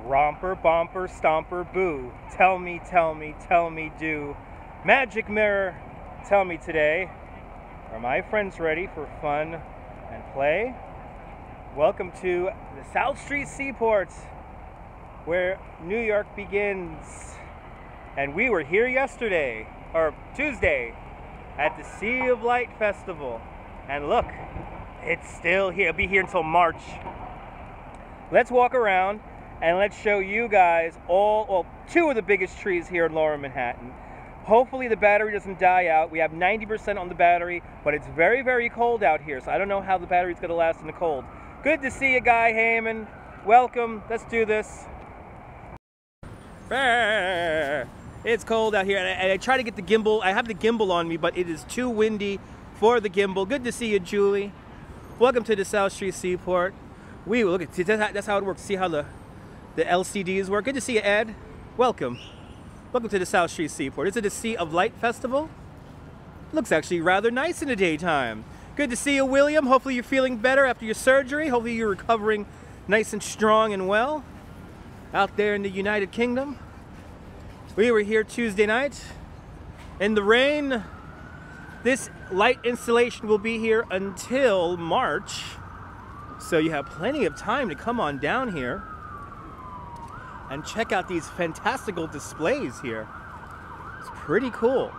Romper, bumper, stomper, boo. Tell me, tell me, tell me, do. Magic mirror, tell me today. Are my friends ready for fun and play? Welcome to the South Street Seaport, where New York begins. And we were here yesterday, or Tuesday, at the Sea of Light Festival. And look, it's still here. It'll be here until March. Let's walk around and let's show you guys two of the biggest trees here in Lower Manhattan. Hopefully the battery doesn't die out. We have 90% on the battery, but it's very, very cold out here, so I don't know how the battery's going to last in the cold. Good to see you, Guy Heyman. Welcome. Let's do this. It's cold out here, and I try to get the gimbal. I have the gimbal on me, but it is too windy for the gimbal. Good to see you, Julie. Welcome to the South Street Seaport. Look at that's how it works. See how the LCDs work. Good to see you, Ed. Welcome. Welcome to the South Street Seaport. Is it a Sea of Light Festival? Looks actually rather nice in the daytime. Good to see you, William. Hopefully you're feeling better after your surgery. Hopefully you're recovering nice and strong and well out there in the United Kingdom. We were here Tuesday night in the rain. This light installation will be here until March, so you have plenty of time to come on down here and check out these fantastical displays here. It's pretty cool.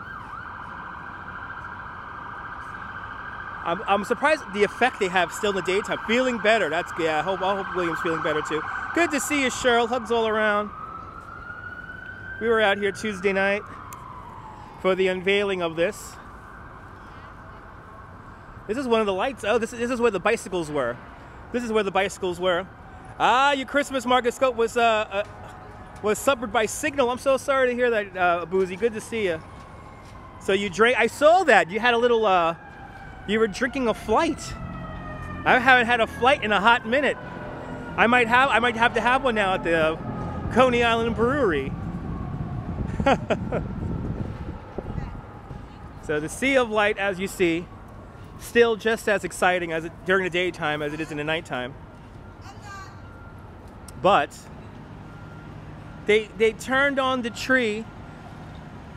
I'm surprised at the effect they have still in the daytime. Feeling better. That's yeah. I hope William's feeling better too. Good to see you, Cheryl. Hugs all around. We were out here Tuesday night for the unveiling of this. This is one of the lights. Oh, this is where the bicycles were. This is where the bicycles were. Ah, your Christmas market scope was suffered by signal. I'm so sorry to hear that, Boozy. Good to see you. So you drank. I saw that you had a little. You were drinking a flight. I haven't had a flight in a hot minute. I might have to have one now at the Coney Island Brewery. So the Sea of Light, as you see, still just as exciting as during the daytime as it is in the nighttime. But they turned on the tree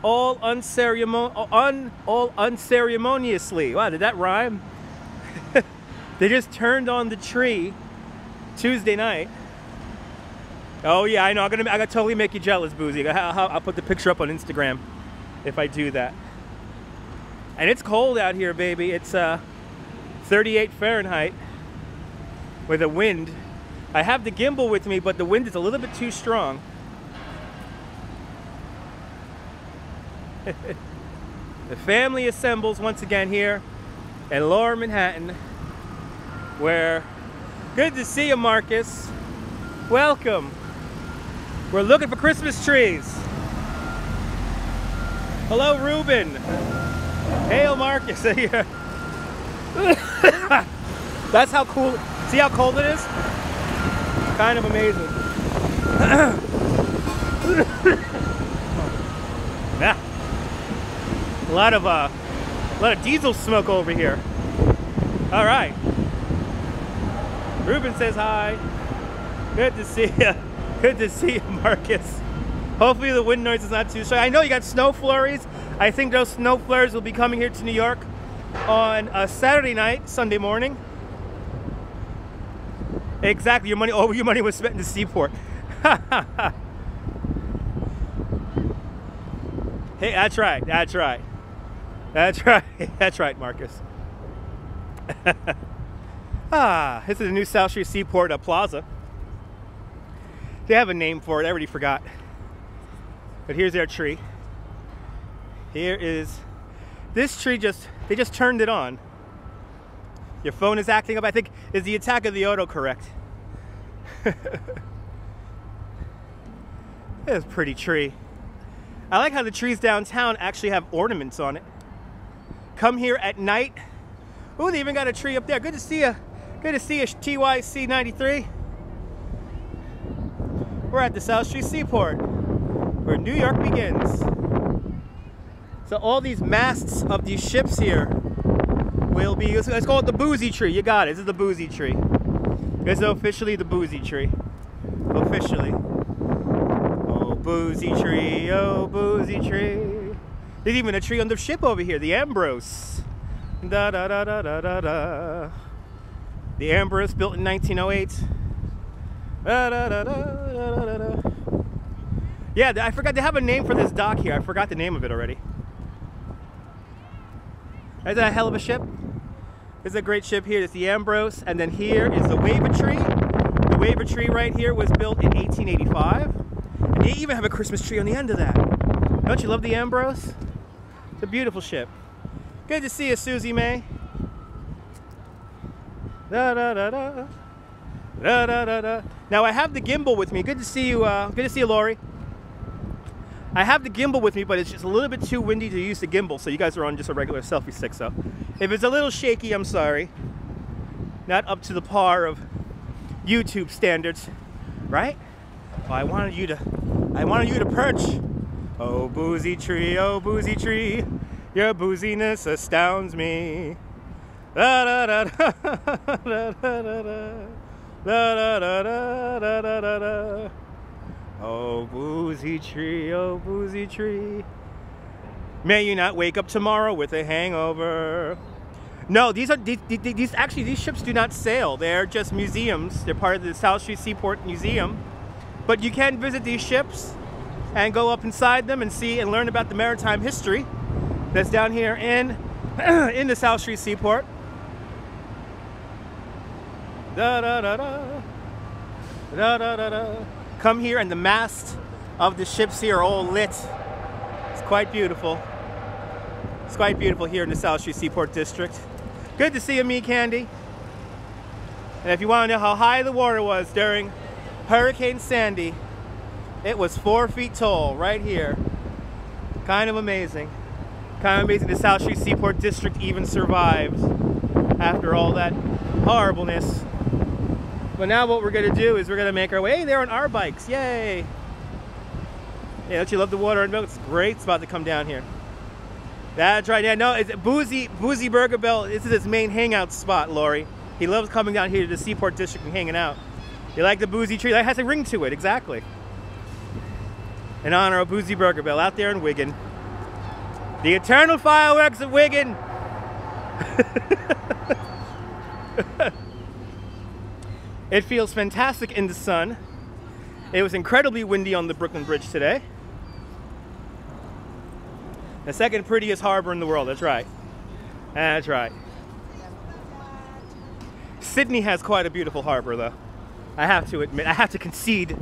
all unceremoniously. Wow, did that rhyme? They just turned on the tree Tuesday night. Oh yeah, I know. I'm gonna totally make you jealous, Boozy. I'll put the picture up on Instagram if I do that. And it's cold out here, baby. It's 38 Fahrenheit with a wind. I have the gimbal with me, but the wind is a little bit too strong. The family assembles once again here in Lower Manhattan, where good to see you, Marcus. Welcome. We're looking for Christmas trees. Hello, Ruben. Hail, Marcus. That's how cool. See how cold it is? Kind of amazing. Yeah. A lot of diesel smoke over here. All right. Ruben says hi. Good to see you. Good to see you, Marcus. Hopefully the wind noise is not too strong. I know you got snow flurries. I think those snow flurries will be coming here to New York on a Saturday night, Sunday morning. Exactly. Your money was spent in the seaport. Hey, that's right. That's right. That's right. That's right, Marcus. This is the new South Street Seaport Plaza. They have a name for it. I already forgot. But here's their tree. Here is this tree. They just turned it on. Your phone is acting up. I think is the attack of the autocorrect. It's a pretty tree. I like how the trees downtown actually have ornaments on it. Come here at night. Ooh, they even got a tree up there. Good to see you. Good to see you, TYC 93. We're at the South Street Seaport, where New York begins. So all these masts of these ships here will be, let's call it the Boozy Tree. You got it. This is the Boozy Tree. This is officially the Boozy Tree. Officially. boozy tree, oh boozy tree. There's even a tree on the ship over here, the Ambrose. Da da da da da da da. The Ambrose, built in 1908. Da, da, da, da, da, da, da. Yeah, I forgot they have a name for this dock here. I forgot the name of it already. Is that a hell of a ship? It's a great ship here. It's the Ambrose, and then here is the Wavertree. The Wavertree right here was built in 1885, and they even have a Christmas tree on the end of that. Don't you love the Ambrose? It's a beautiful ship. Good to see you, Susie May. Da da da da. Da da da da. Now I have the gimbal with me. Good to see you. Good to see you, Lori. I have the gimbal with me, but it's just a little bit too windy to use the gimbal, so you guys are on just a regular selfie stick. So if it's a little shaky, I'm sorry. Not up to the par of YouTube standards, right? Well, I wanted you to perch. Oh boozy tree, your booziness astounds me. Da da da da da da da da da da da da da. Oh boozy tree, may you not wake up tomorrow with a hangover. No, these ships do not sail. They're just museums. They're part of the South Street Seaport Museum. But you can visit these ships and go up inside them and see and learn about the maritime history that's down here in the South Street Seaport. Da da da da da da da da. Come here, and the mast of the ships here are all lit. It's quite beautiful. It's quite beautiful here in the South Street Seaport District. Good to see you, Me Candy. And if you want to know how high the water was during Hurricane Sandy, it was 4 feet tall right here. Kind of amazing. Kind of amazing the South Street Seaport District even survived after all that horribleness. But now what we're going to do is we're going to make our way there on our bikes. Yay! Yeah, don't you love the water and milk? It's great. It's about to come down here. That's right. Yeah, no, it's Boozy Burger Bell. This is his main hangout spot, Lori. He loves coming down here to the Seaport District and hanging out. You like the Boozy Tree? That has a ring to it, exactly. In honor of Boozy Burger Bell out there in Wigan. The eternal fireworks of Wigan. It feels fantastic in the sun. It was incredibly windy on the Brooklyn Bridge today. The second prettiest harbor in the world, that's right. That's right. Sydney has quite a beautiful harbor though. I have to admit, I have to concede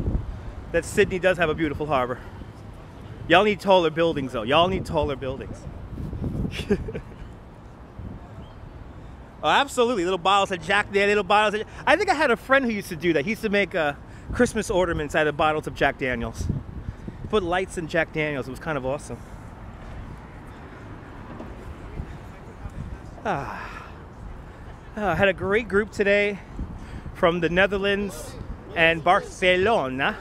that Sydney does have a beautiful harbor. Y'all need taller buildings though. Y'all need taller buildings. Oh, absolutely. Little bottles of Jack Daniels, little bottles of... I think I had a friend who used to do that. He used to make Christmas ornaments out of bottles of Jack Daniels. Put lights in Jack Daniels. It was kind of awesome. I had a great group today from the Netherlands and Barcelona.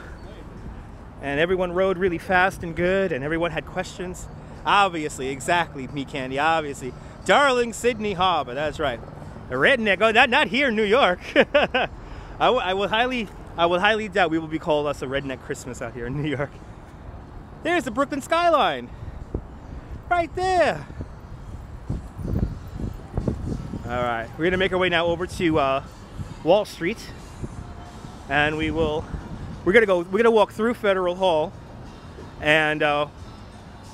And everyone rode really fast and good, and everyone had questions. Obviously, exactly, Me Candy, obviously. Darling Sydney Harbor, that's right. A redneck, oh, not here in New York. I will highly doubt we will be called us a redneck Christmas out here in New York. There's the Brooklyn skyline. Right there. All right, we're gonna make our way now over to Wall Street. And we're gonna walk through Federal Hall, and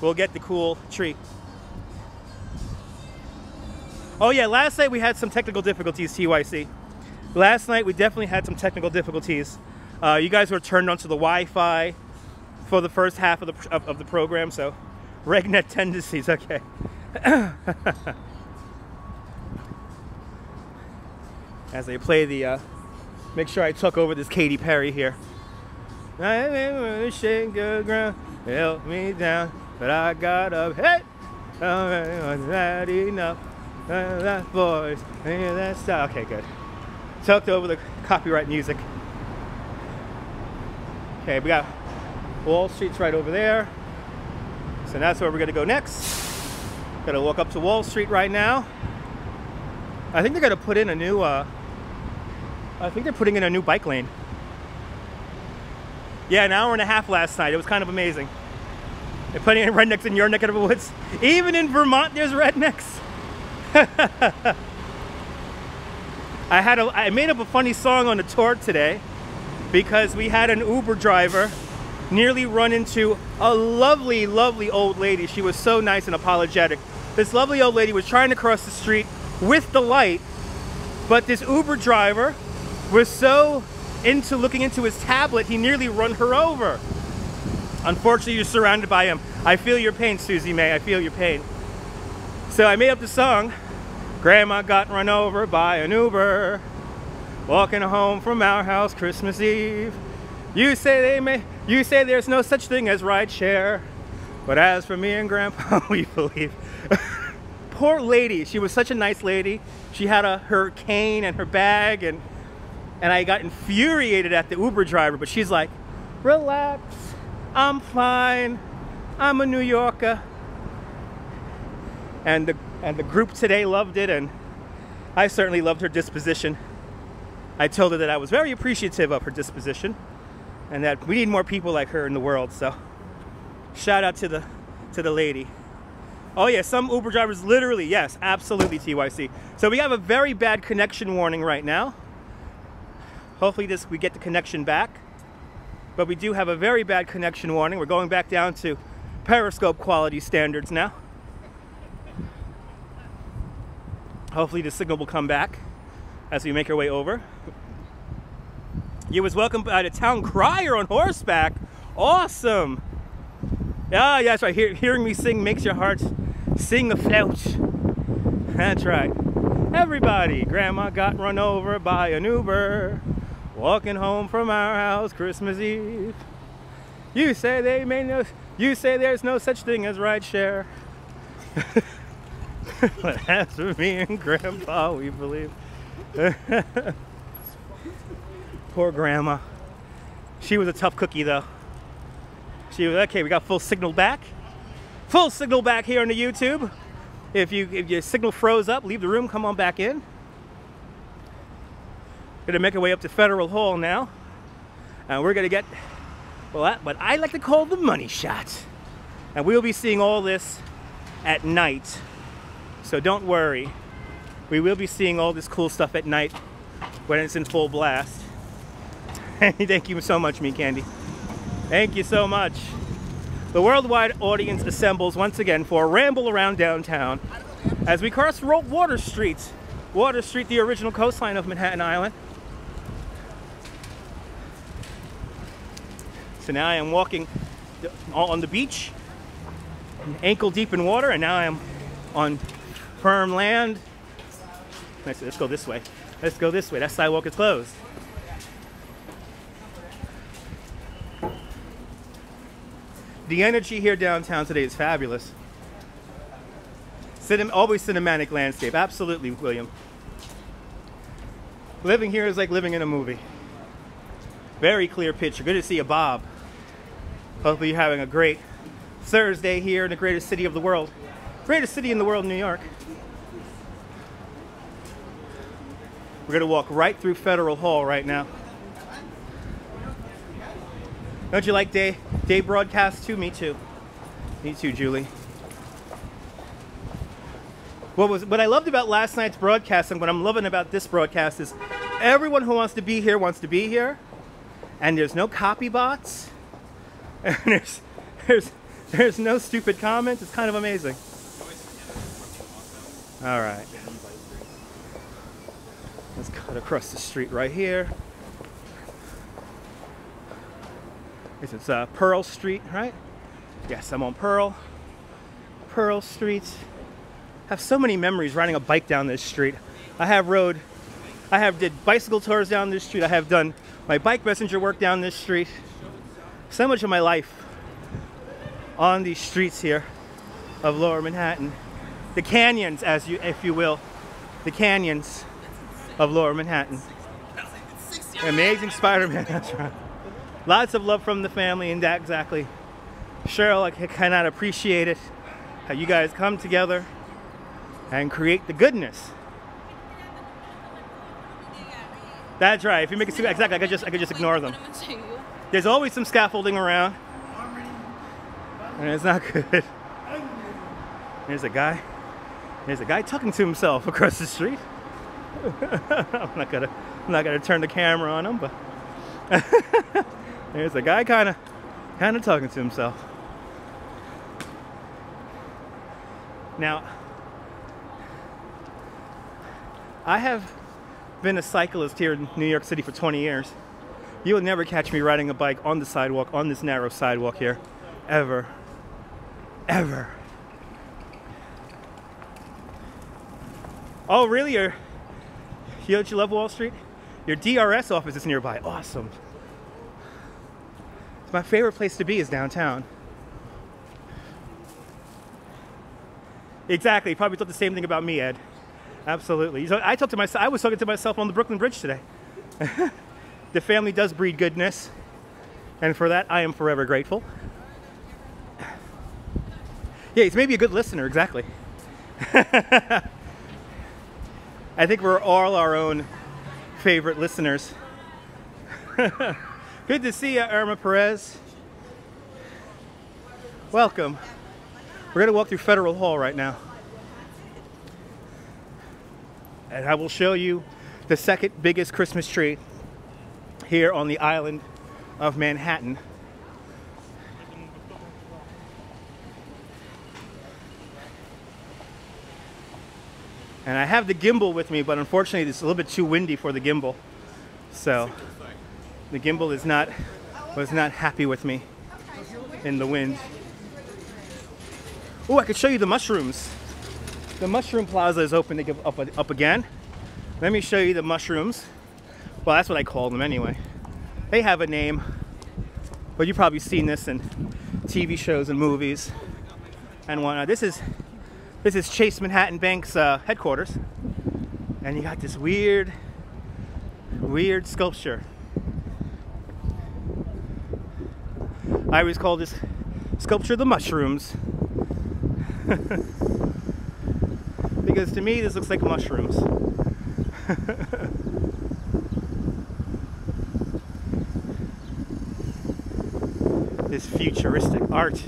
we'll get the cool tree. Oh yeah, last night we had some technical difficulties, TYC. Last night we definitely had some technical difficulties. You guys were turned onto the Wi-Fi for the first half of the program, so regnet tendencies, okay. As they play the, make sure I tuck over this Katy Perry here. I shake the ground, help me down, but I got up, hey! Was that enough? That voice, that style. Okay, good. Tucked over the copyright music. Okay, we got Wall Street's right over there. So that's where we're gonna go next. Gotta walk up to Wall Street right now. I think they're gonna put in a new, I think they're putting in a new bike lane. Yeah, an hour and a half last night. It was kind of amazing. There's plenty of rednecks in your neck of the woods. Even in Vermont, there's rednecks. I made up a funny song on the tour today because we had an Uber driver nearly run into a lovely, lovely old lady. She was so nice and apologetic. This lovely old lady was trying to cross the street with the light, but this Uber driver was so into looking into his tablet, he nearly run her over. Unfortunately, you're surrounded by him. I feel your pain, Susie May. I feel your pain. So I made up the song. Grandma got run over by an Uber, walking home from our house Christmas Eve. You say there's no such thing as rideshare, but as for me and Grandpa, we believe. Poor lady. She was such a nice lady. She had her cane and her bag, and I got infuriated at the Uber driver, but she's like, relax, I'm fine, I'm a New Yorker. And the group today loved it, and I certainly loved her disposition. I told her that I was very appreciative of her disposition and that we need more people like her in the world. So shout out to the lady. Oh yeah, some Uber drivers literally, yes, absolutely, TYC. So we have a very bad connection warning right now. Hopefully we get the connection back. But we do have a very bad connection warning. We're going back down to Periscope quality standards now. Hopefully the signal will come back as we make our way over. You was welcomed by the town crier on horseback. Awesome. Yeah, that's right. Hearing me sing makes your heart sing afloat. That's right. Everybody, Grandma got run over by an Uber, walking home from our house Christmas Eve. You say there's no such thing as rideshare. But as for me and Grandpa, we believe. Poor Grandma. She was a tough cookie, though. She was okay. We got full signal back. Full signal back here on the YouTube. If your signal froze up, leave the room. Come on back in. Gonna make our way up to Federal Hall now, and we're gonna get what I like to call the money shot. And we'll be seeing all this at night. So don't worry, we will be seeing all this cool stuff at night when it's in full blast. Thank you so much, Me Candy. Thank you so much. The worldwide audience assembles once again for a ramble around downtown as we cross Water Street. Water Street, the original coastline of Manhattan Island. So now I am walking on the beach, ankle deep in water, and now I am on firm land. Let's go this way. Let's go this way. That sidewalk is closed. The energy here downtown today is fabulous. Always cinematic landscape. Absolutely, William. Living here is like living in a movie. Very clear picture. Good to see you, Bob. Hopefully you're having a great Thursday here in the greatest city of the world. Greatest city in the world, New York. We're going to walk right through Federal Hall right now. Don't you like day broadcasts too? Me too. Me too, Julie. What I loved about last night's broadcast and what I'm loving about this broadcast is everyone who wants to be here, and there's no copy bots, and there's no stupid comments. It's kind of amazing. All right. Let's cut across the street right here. This is Pearl Street, right? Yes, I'm on Pearl Street. I have so many memories riding a bike down this street. I did bicycle tours down this street. I have done my bike messenger work down this street. So much of my life on these streets here of Lower Manhattan. The canyons, if you will. The canyons of Lower Manhattan. Amazing Spider-Man, that's right. Lots of love from the family, and that exactly. Cheryl, I cannot appreciate it. How you guys come together and create the goodness. That's right. If you make it too exactly, I could just ignore them. There's always some scaffolding around. And it's not good. There's a guy. There's a guy talking to himself across the street. I'm not gonna turn the camera on him, but there's a guy kind of talking to himself. Now, I have been a cyclist here in New York City for 20 years. You will never catch me riding a bike on the sidewalk, on this narrow sidewalk here, ever. Ever. Oh, really? You love Wall Street? Your DRS office is nearby. Awesome. My favorite place to be is downtown. Exactly. You probably thought the same thing about me, Ed. Absolutely. So I was talking to myself on the Brooklyn Bridge today. The family does breed goodness, and for that I am forever grateful. Yeah, he's maybe a good listener. Exactly. I think we're all our own favorite listeners. Good to see you, Irma Perez. Welcome. We're going to walk through Federal Hall right now. And I will show you the second biggest Christmas tree here on the island of Manhattan. And I have the gimbal with me, but unfortunately it's a little bit too windy for the gimbal. So the gimbal was not happy with me in the wind. Oh, I could show you the mushrooms. The mushroom plaza is open to give up again. Let me show you the mushrooms. Well, that's what I call them anyway. They have a name, but you've probably seen this in TV shows and movies and whatnot. This is Chase Manhattan Bank's headquarters, and you got this weird sculpture. I always call this sculpture the mushrooms. Because to me this looks like mushrooms. This futuristic art.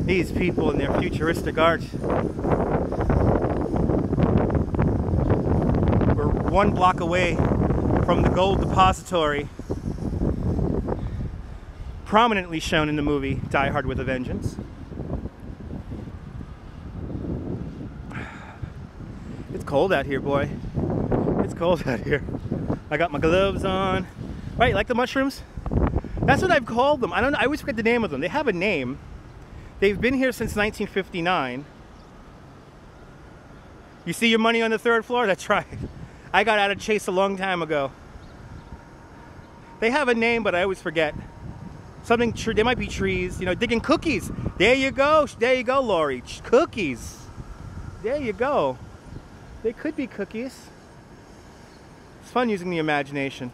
These people and their futuristic art. We're 1 block away from the gold depository prominently shown in the movie Die Hard with a Vengeance. It's cold out here, boy. It's cold out here. I got my gloves on. Right, you like the mushrooms? That's what I've called them. I always forget the name of them. They have a name. They've been here since 1959. You see your money on the 3rd floor? That's right. I got out of Chase a long time ago. They have a name, but I always forget. Something, they might be trees. You know, digging cookies. There you go. There you go, Lori. Cookies. There you go. They could be cookies. It's fun using the imagination.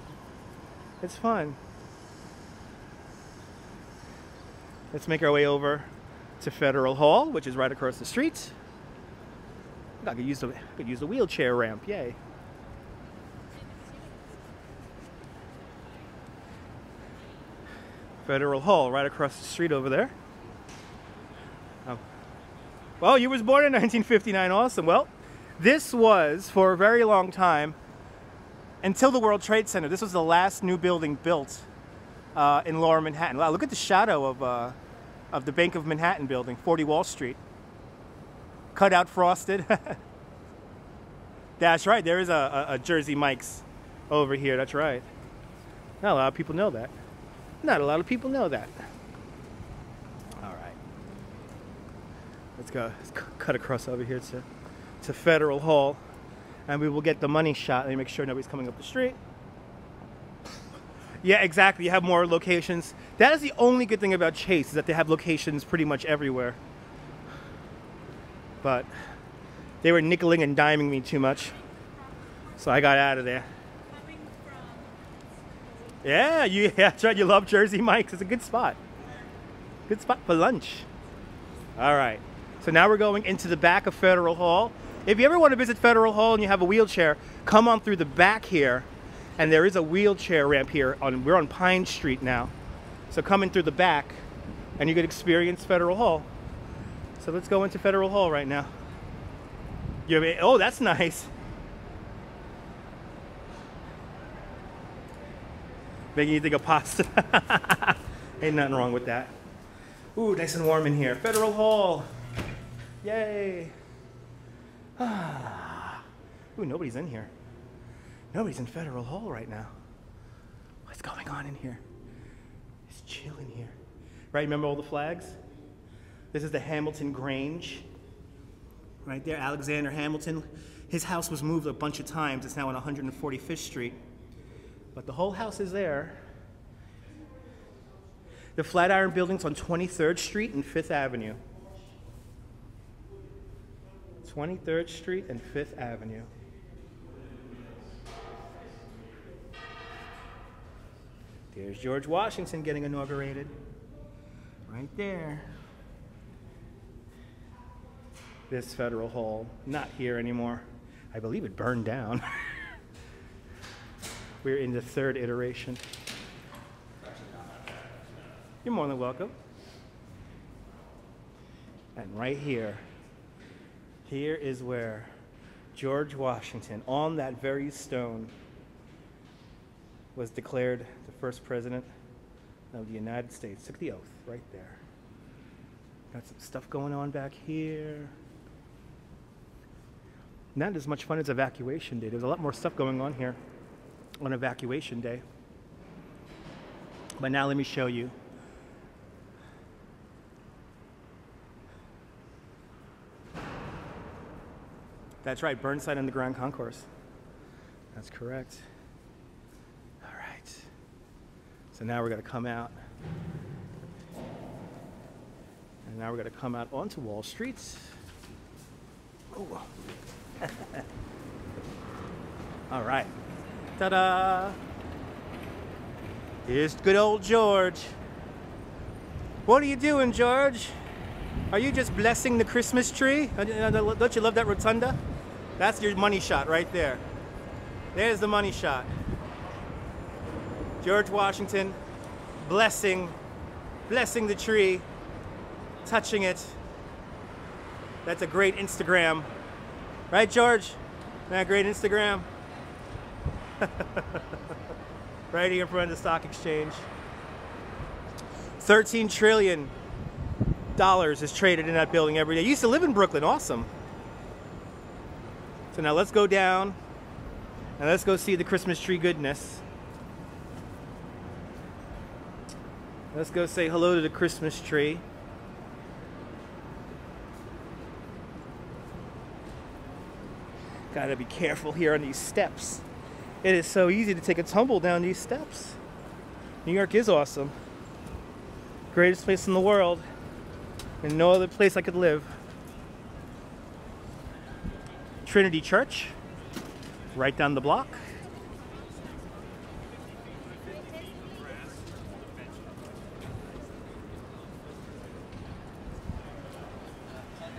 It's fun. Let's make our way over to Federal Hall, which is right across the street. I could use the wheelchair ramp. Yay. Federal Hall, right across the street over there. Oh. Well, you was born in 1959. Awesome. Well, this was, for a very long time, until the World Trade Center, this was the last new building built in Lower Manhattan. Wow, look at the shadow of the Bank of Manhattan building, 40 Wall Street. Cut out frosted. That's right, there is a Jersey Mike's over here, that's right. Not a lot of people know that. Not a lot of people know that. All right. Let's cut across over here to Federal Hall, and we will get the money shot. Let me make sure nobody's coming up the street. Yeah, exactly. You have more locations. That is the only good thing about Chase, is that they have locations pretty much everywhere. But they were nickeling and diming me too much, so I got out of there. Yeah, that's right. You love Jersey Mike's. It's a good spot. Good spot for lunch. All right. So now we're going into the back of Federal Hall. If you ever want to visit Federal Hall and you have a wheelchair, come on through the back here. And there is a wheelchair ramp here. We're on Pine Street now. So come in through the back and you could experience Federal Hall. So let's go into Federal Hall right now. Oh, that's nice. Making you think of pasta. Ain't nothing wrong with that. Ooh, nice and warm in here. Federal Hall. Yay. Ooh, nobody's in here. Nobody's in Federal Hall right now. What's going on in here? It's chill in here. Right, remember all the flags? This is the Hamilton Grange. Right there, Alexander Hamilton. His house was moved a bunch of times. It's now on 145th Street. But the whole house is there. The Flatiron Building's on 23rd Street and 5th Avenue. 23rd Street and 5th Avenue. There's George Washington getting inaugurated. Right there. This Federal Hall, not here anymore. I believe it burned down. We're in the 3rd iteration. You're more than welcome. And right here, here is where George Washington, on that very stone, was declared the first president of the United States. Took the oath right there. Got some stuff going on back here. Not as much fun as evacuation day. There's a lot more stuff going on here on evacuation day. But now let me show you. That's right, Burnside Underground Concourse. That's correct. All right. So now we're going to come out. And now we're going to come out onto Wall Street. Oh. All right. Ta-da! Here's good old George. What are you doing, George? Are you just blessing the Christmas tree? Don't you love that rotunda? That's your money shot right there. There's the money shot. George Washington blessing the tree, touching it. That's a great Instagram. Right, George? Isn't that great Instagram? Right here in front of the stock exchange. $13 trillion is traded in that building every day. You used to live in Brooklyn. Awesome. So now let's go down and let's go see the Christmas tree goodness. Let's go say hello to the Christmas tree. Gotta be careful here on these steps. It is so easy to take a tumble down these steps. New York is awesome. Greatest place in the world. And no other place I could live. Trinity Church, right down the block.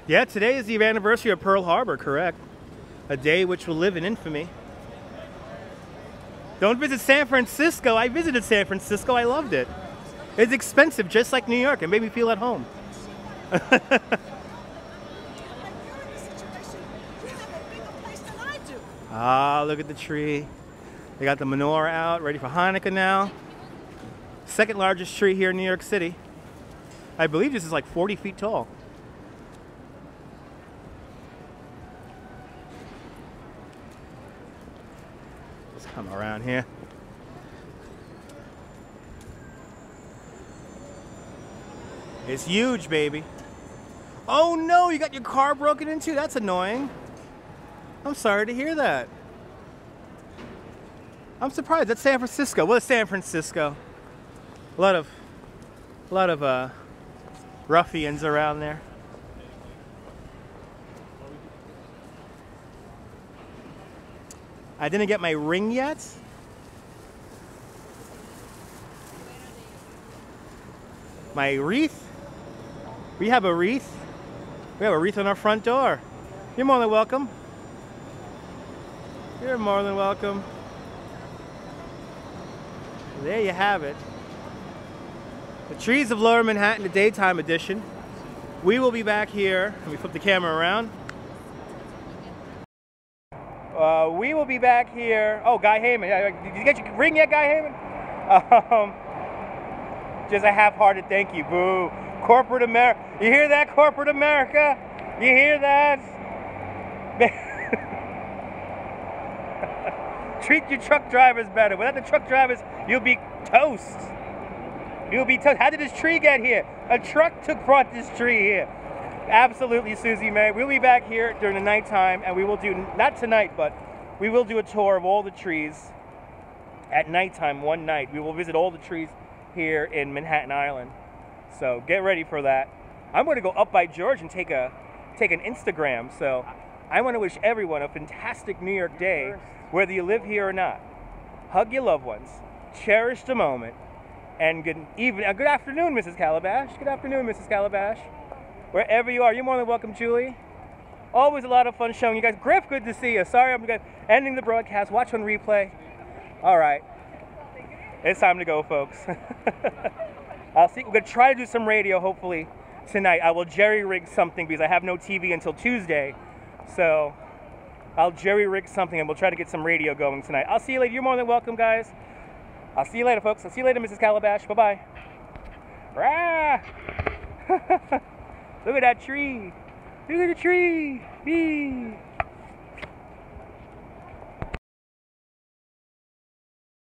Yeah, today is the anniversary of Pearl Harbor, correct? A day which will live in infamy. Don't visit San Francisco. I visited San Francisco. I loved it. It's expensive, just like New York. It made me feel at home. Ah, look at the tree. They got the menorah out, ready for Hanukkah now. Second largest tree here in New York City. I believe this is like 40 feet tall. Let's come around here. It's huge, baby. Oh no, you got your car broken into? That's annoying. I'm sorry to hear that. I'm surprised. That's San Francisco. What is San Francisco? A lot of ruffians around there. I didn't get my ring yet. My wreath? We have a wreath. We have a wreath on our front door. You're more than welcome. You're more than welcome. There you have it. The trees of Lower Manhattan, the daytime edition. We will be back here. Let me flip the camera around. We will be back here. Oh, Guy Heyman. Did you get your ring yet, Guy Heyman? Just a half-hearted thank you. Boo. Corporate America. You hear that, corporate America? You hear that? Treat your truck drivers better. Without the truck drivers, you'll be toast. You'll be toast. How did this tree get here? A truck brought this tree here. Absolutely, Susie May. We'll be back here during the nighttime, and we will do, not tonight, but we will do a tour of all the trees at nighttime one night. We will visit all the trees here in Manhattan Island. So get ready for that. I'm going to go up by George and take an Instagram. So I want to wish everyone a fantastic New York day, whether you live here or not. Hug your loved ones. Cherish the moment. And good afternoon, Mrs. Calabash. Good afternoon, Mrs. Calabash. Wherever you are, you're more than welcome, Julie. Always a lot of fun showing you guys. Griff, good to see you. Sorry, I'm ending the broadcast. Watch on replay. All right. It's time to go, folks. I'll see. We're going to try to do some radio, hopefully, tonight. I will jerry-rig something because I have no TV until Tuesday. So I'll jerry-rig something, and we'll try to get some radio going tonight. I'll see you later. You're more than welcome, guys. I'll see you later, folks. I'll see you later, Mrs. Calabash. Bye-bye. Rah! Look at that tree. Look at the tree. Whee!